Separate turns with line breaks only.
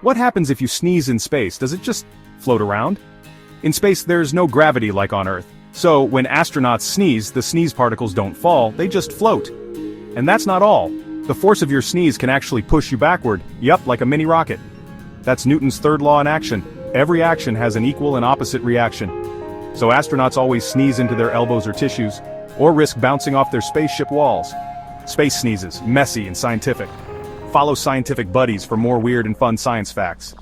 What happens if you sneeze in space? Does it just float around? In space, there's no gravity like on Earth. So, when astronauts sneeze, the sneeze particles don't fall, they just float. And that's not all. The force of your sneeze can actually push you backward, yup, like a mini rocket. That's Newton's third law in action. Every action has an equal and opposite reaction. So astronauts always sneeze into their elbows or tissues, or risk bouncing off their spaceship walls. Space sneezes, messy and scientific. Follow Scientific Buddies for more weird and fun science facts.